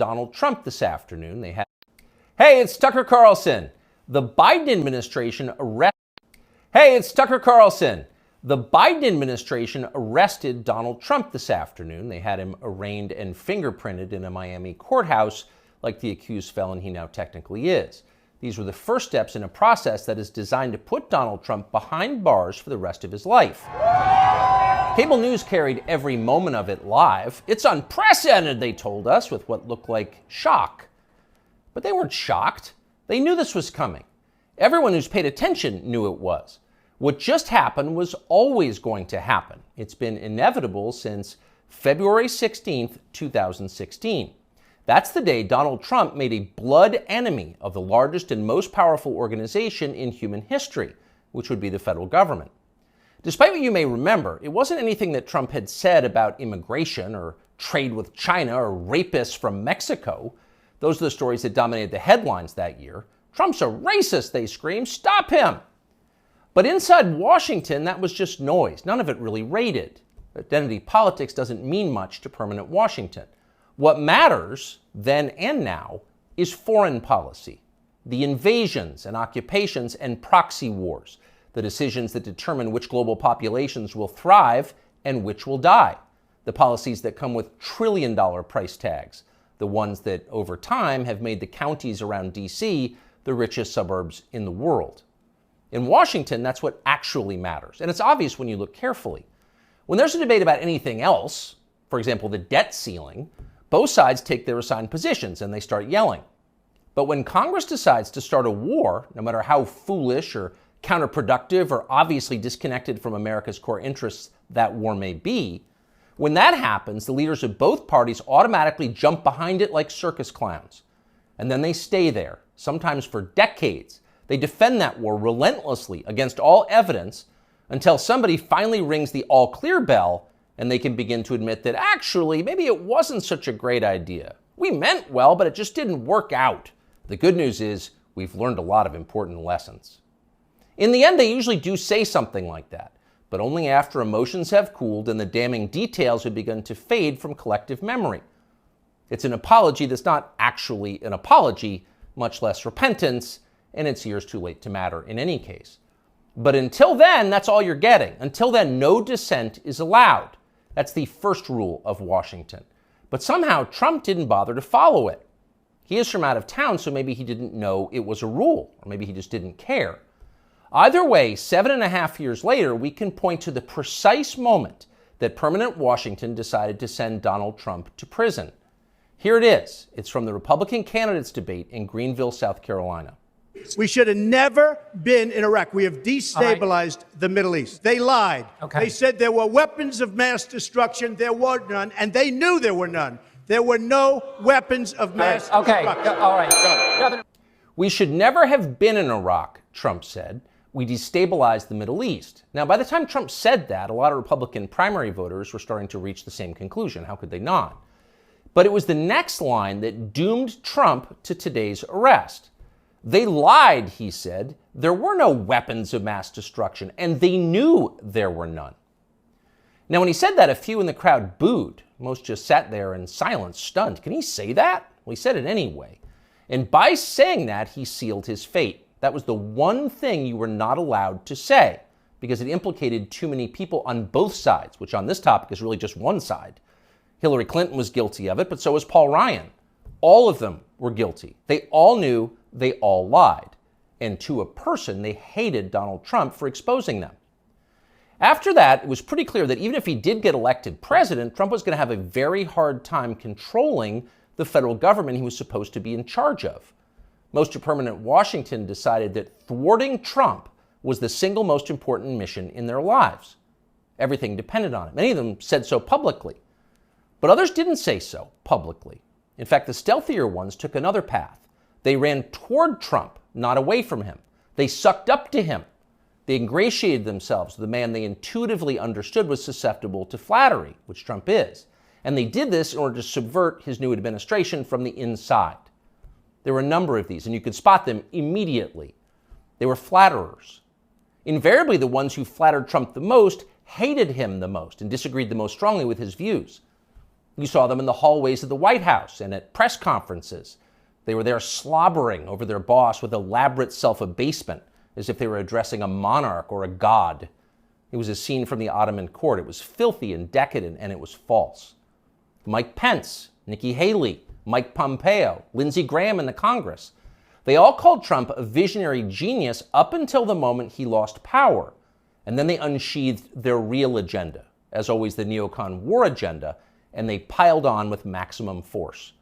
Donald Trump this afternoon. Hey, it's Tucker Carlson. The Biden administration arrested Donald Trump this afternoon. They had him arraigned and fingerprinted in a Miami courthouse like the accused felon he now technically is. These were the first steps in a process that is designed to put Donald Trump behind bars for the rest of his life. Cable news carried every moment of it live. It's unprecedented, they told us, with what looked like shock. But they weren't shocked. They knew this was coming. Everyone who's paid attention knew it was. What just happened was always going to happen. It's been inevitable since February 16th, 2016. That's the day Donald Trump made a blood enemy of the largest and most powerful organization in human history, which would be the federal government. Despite what you may remember, it wasn't anything that Trump had said about immigration or trade with China or rapists from Mexico. Those are the stories that dominated the headlines that year. Trump's a racist, they screamed. Stop him! But inside Washington, that was just noise. None of it really rated. Identity politics doesn't mean much to permanent Washington. What matters, then and now, is foreign policy. The invasions and occupations and proxy wars. The decisions that determine which global populations will thrive and which will die. The policies that come with trillion-dollar price tags. The ones that, over time, have made the counties around D.C. the richest suburbs in the world. In Washington, that's what actually matters. And it's obvious when you look carefully. When there's a debate about anything else, for example, the debt ceiling, both sides take their assigned positions and they start yelling. But when Congress decides to start a war, no matter how foolish or counterproductive or obviously disconnected from America's core interests that war may be, when that happens, the leaders of both parties automatically jump behind it like circus clowns. And then they stay there, sometimes for decades. They defend that war relentlessly against all evidence until somebody finally rings the all-clear bell and they can begin to admit that actually, maybe it wasn't such a great idea. We meant well, but it just didn't work out. The good news is we've learned a lot of important lessons. In the end, they usually do say something like that, but only after emotions have cooled and the damning details have begun to fade from collective memory. It's an apology that's not actually an apology, much less repentance, and it's years too late to matter in any case. But until then, that's all you're getting. Until then, no dissent is allowed. That's the first rule of Washington. But somehow Trump didn't bother to follow it. He is from out of town, so maybe he didn't know it was a rule, or maybe he just didn't care. Either way, 7.5 years later, we can point to the precise moment that permanent Washington decided to send Donald Trump to prison. Here it is. It's from the Republican candidates debate in Greenville, South Carolina. We should have never been in Iraq. We have destabilized the Middle East. They lied. They said there were weapons of mass destruction. There were none, and they knew there were none. There were no weapons of mass destruction. All right. We should never have been in Iraq, Trump said. We destabilized the Middle East. Now, by the time Trump said that, a lot of Republican primary voters were starting to reach the same conclusion. How could they not? But it was the next line that doomed Trump to today's arrest. They lied, he said. There were no weapons of mass destruction, and they knew there were none. Now, when he said that, a few in the crowd booed. Most just sat there in silence, stunned. Can he say that? Well, he said it anyway. And by saying that, he sealed his fate. That was the one thing you were not allowed to say, because it implicated too many people on both sides, which on this topic is really just one side. Hillary Clinton was guilty of it, but so was Paul Ryan. All of them were guilty. They all knew, they all lied. And to a person, they hated Donald Trump for exposing them. After that, it was pretty clear that even if he did get elected president, Trump was going to have a very hard time controlling the federal government he was supposed to be in charge of. Most of permanent Washington decided that thwarting Trump was the single most important mission in their lives. Everything depended on it. Many of them said so publicly. But others didn't say so publicly. In fact, the stealthier ones took another path. They ran toward Trump, not away from him. They sucked up to him. They ingratiated themselves with the man they intuitively understood was susceptible to flattery, which Trump is. And they did this in order to subvert his new administration from the inside. There were a number of these, and you could spot them immediately. They were flatterers. Invariably, the ones who flattered Trump the most hated him the most and disagreed the most strongly with his views. You saw them in the hallways of the White House and at press conferences. They were there slobbering over their boss with elaborate self-abasement, as if they were addressing a monarch or a god. It was a scene from the Ottoman court. It was filthy and decadent, and it was false. Mike Pence, Nikki Haley, Mike Pompeo, Lindsey Graham in the Congress. They all called Trump a visionary genius up until the moment he lost power. And then they unsheathed their real agenda, as always the neocon war agenda, and they piled on with maximum force.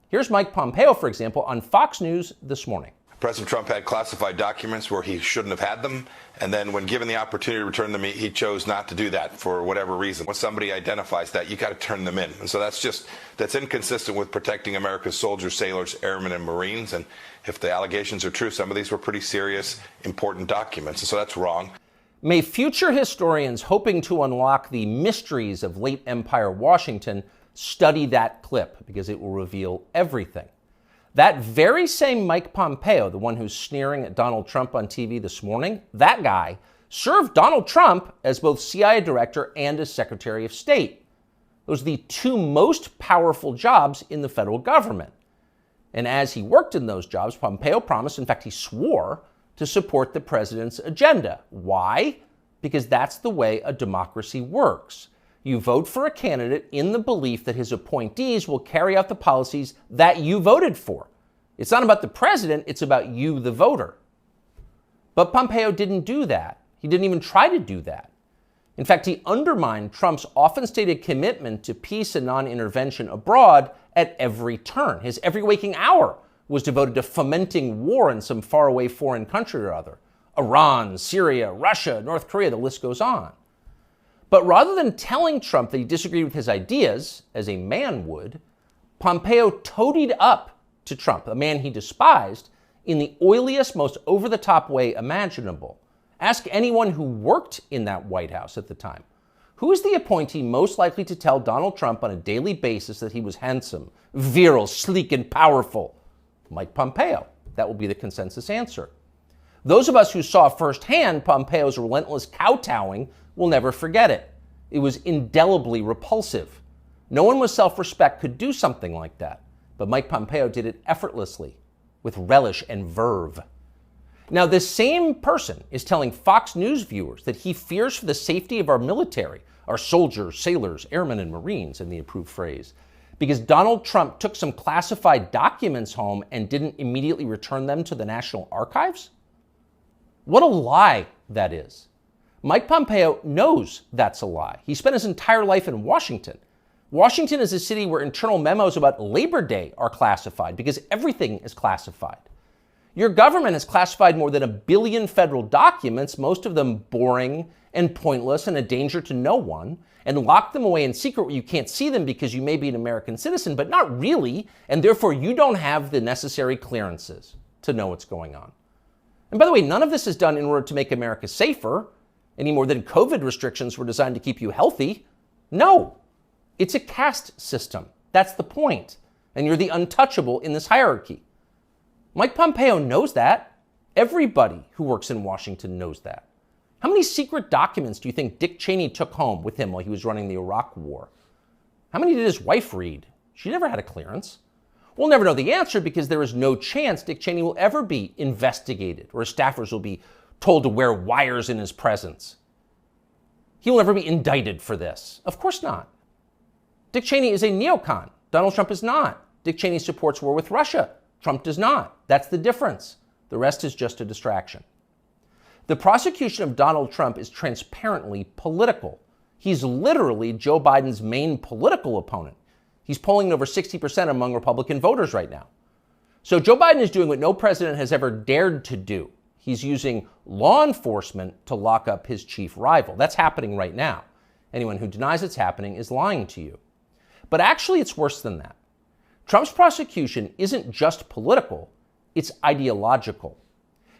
Here's Mike Pompeo, for example, on Fox News this morning. President Trump had classified documents where he shouldn't have had them, and then when given the opportunity to return them, he chose not to do that for whatever reason. When somebody identifies that, you got to turn them in. And so that's inconsistent with protecting America's soldiers, sailors, airmen, and Marines. And if the allegations are true, some of these were pretty serious, important documents. And so that's wrong. May future historians hoping to unlock the mysteries of late Empire Washington study that clip, because it will reveal everything. That very same Mike Pompeo, the one who's sneering at Donald Trump on TV this morning, that guy served Donald Trump as both CIA director and as Secretary of State. Those are the two most powerful jobs in the federal government. And as he worked in those jobs, Pompeo promised, in fact, he swore, to support the president's agenda. Why? Because that's the way a democracy works. You vote for a candidate in the belief that his appointees will carry out the policies that you voted for. It's not about the president, it's about you, the voter. But Pompeo didn't do that. He didn't even try to do that. In fact, he undermined Trump's often stated commitment to peace and non-intervention abroad at every turn. His every waking hour was devoted to fomenting war in some faraway foreign country or other. Iran, Syria, Russia, North Korea, the list goes on. But rather than telling Trump that he disagreed with his ideas, as a man would, Pompeo toadied up to Trump, a man he despised, in the oiliest, most over-the-top way imaginable. Ask anyone who worked in that White House at the time. Who is the appointee most likely to tell Donald Trump on a daily basis that he was handsome, virile, sleek, and powerful? Mike Pompeo. That will be the consensus answer. Those of us who saw firsthand Pompeo's relentless kowtowing will never forget it. It was indelibly repulsive. No one with self-respect could do something like that. But Mike Pompeo did it effortlessly, with relish and verve. Now, this same person is telling Fox News viewers that he fears for the safety of our military, our soldiers, sailors, airmen, and Marines, in the approved phrase, because Donald Trump took some classified documents home and didn't immediately return them to the National Archives? What a lie that is. Mike Pompeo knows that's a lie. He spent his entire life in Washington. Washington is a city where internal memos about Labor Day are classified because everything is classified. Your government has classified more than 1 billion federal documents, most of them boring and pointless and a danger to no one, and locked them away in secret where you can't see them because you may be an American citizen, but not really, and therefore you don't have the necessary clearances to know what's going on. And by the way, none of this is done in order to make America safer, any more than COVID restrictions were designed to keep you healthy. No, it's a caste system. That's the point. And you're the untouchable in this hierarchy. Mike Pompeo knows that. Everybody who works in Washington knows that. How many secret documents do you think Dick Cheney took home with him while he was running the Iraq War? How many did his wife read? She never had a clearance. We'll never know the answer because there is no chance Dick Cheney will ever be investigated or his staffers will be told to wear wires in his presence. He will never be indicted for this. Of course not. Dick Cheney is a neocon. Donald Trump is not. Dick Cheney supports war with Russia. Trump does not. That's the difference. The rest is just a distraction. The prosecution of Donald Trump is transparently political. He's literally Joe Biden's main political opponent. He's polling over 60% among Republican voters right now. So Joe Biden is doing what no president has ever dared to do. He's using law enforcement to lock up his chief rival. That's happening right now. Anyone who denies it's happening is lying to you. But actually, it's worse than that. Trump's prosecution isn't just political, it's ideological.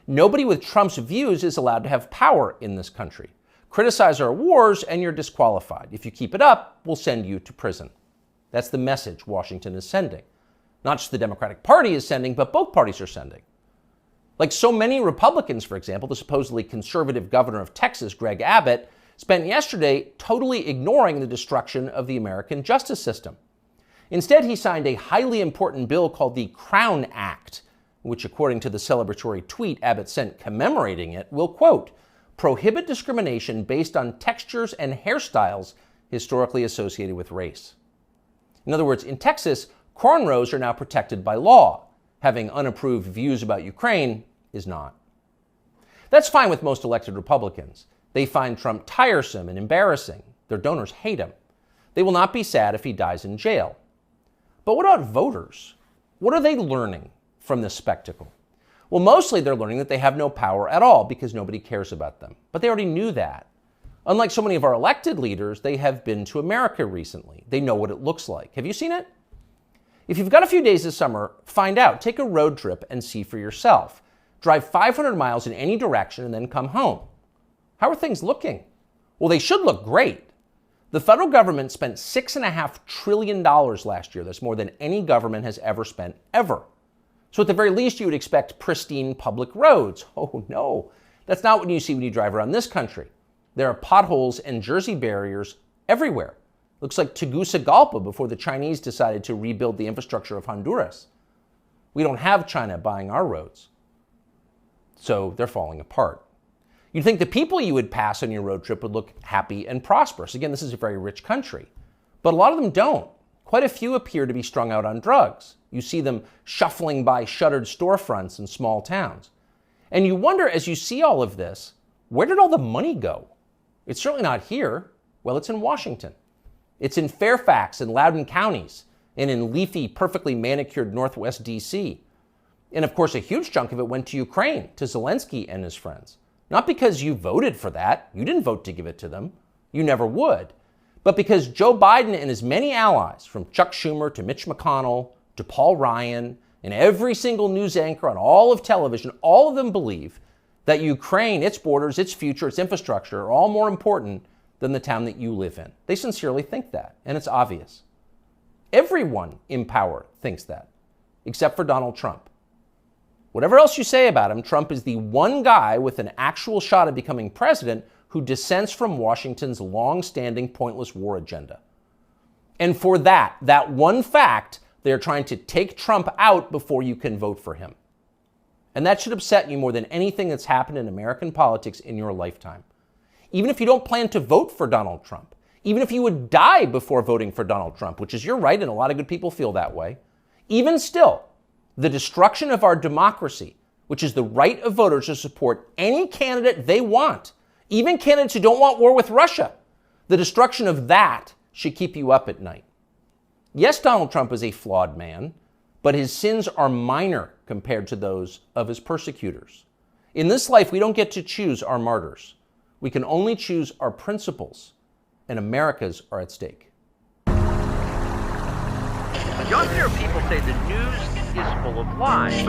Nobody with Trump's views is allowed to have power in this country. Criticize our wars and you're disqualified. If you keep it up, we'll send you to prison. That's the message Washington is sending. Not just the Democratic Party is sending, but both parties are sending. Like so many Republicans, for example, the supposedly conservative governor of Texas, Greg Abbott, spent yesterday totally ignoring the destruction of the American justice system. Instead, he signed a highly important bill called the Crown Act, which, according to the celebratory tweet Abbott sent commemorating it, will, quote, prohibit discrimination based on textures and hairstyles historically associated with race. In other words, in Texas, cornrows are now protected by law. Having unapproved views about Ukraine is not. That's fine with most elected Republicans. They find Trump tiresome and embarrassing. Their donors hate him. They will not be sad if he dies in jail. But what about voters? What are they learning from this spectacle? Well, mostly they're learning that they have no power at all because nobody cares about them. But they already knew that. Unlike so many of our elected leaders, they have been to America recently. They know what it looks like. Have you seen it? If you've got a few days this summer, find out. Take a road trip and see for yourself. Drive 500 miles in any direction and then come home. How are things looking? Well, they should look great. The federal government spent $6.5 trillion last year. That's more than any government has ever spent, ever. So at the very least, you would expect pristine public roads. Oh no, that's not what you see when you drive around this country. There are potholes and Jersey barriers everywhere. Looks like Tegucigalpa before the Chinese decided to rebuild the infrastructure of Honduras. We don't have China buying our roads. So they're falling apart. You'd think the people you would pass on your road trip would look happy and prosperous. Again, this is a very rich country. But a lot of them don't. Quite a few appear to be strung out on drugs. You see them shuffling by shuttered storefronts in small towns. And you wonder, as you see all of this, where did all the money go? It's certainly not here. Well, it's in Washington. It's in Fairfax and Loudoun counties, and in leafy, perfectly manicured Northwest D.C. And of course, a huge chunk of it went to Ukraine, to Zelensky and his friends. Not because you voted for that. You didn't vote to give it to them. You never would. But because Joe Biden and his many allies, from Chuck Schumer to Mitch McConnell to Paul Ryan, and every single news anchor on all of television, all of them believe that Ukraine, its borders, its future, its infrastructure are all more important than the town that you live in. They sincerely think that, and it's obvious. Everyone in power thinks that, except for Donald Trump. Whatever else you say about him, Trump is the one guy with an actual shot at becoming president who dissents from Washington's long-standing pointless war agenda. And for that one fact, they're trying to take Trump out before you can vote for him. And that should upset you more than anything that's happened in American politics in your lifetime. Even if you don't plan to vote for Donald Trump, even if you would die before voting for Donald Trump, which is your right, and a lot of good people feel that way, even still, the destruction of our democracy, which is the right of voters to support any candidate they want, even candidates who don't want war with Russia, the destruction of that should keep you up at night. Yes, Donald Trump is a flawed man, but his sins are minor compared to those of his persecutors. In this life, we don't get to choose our martyrs. We can only choose our principles, and America's are at stake. Younger people say the news is full of lies.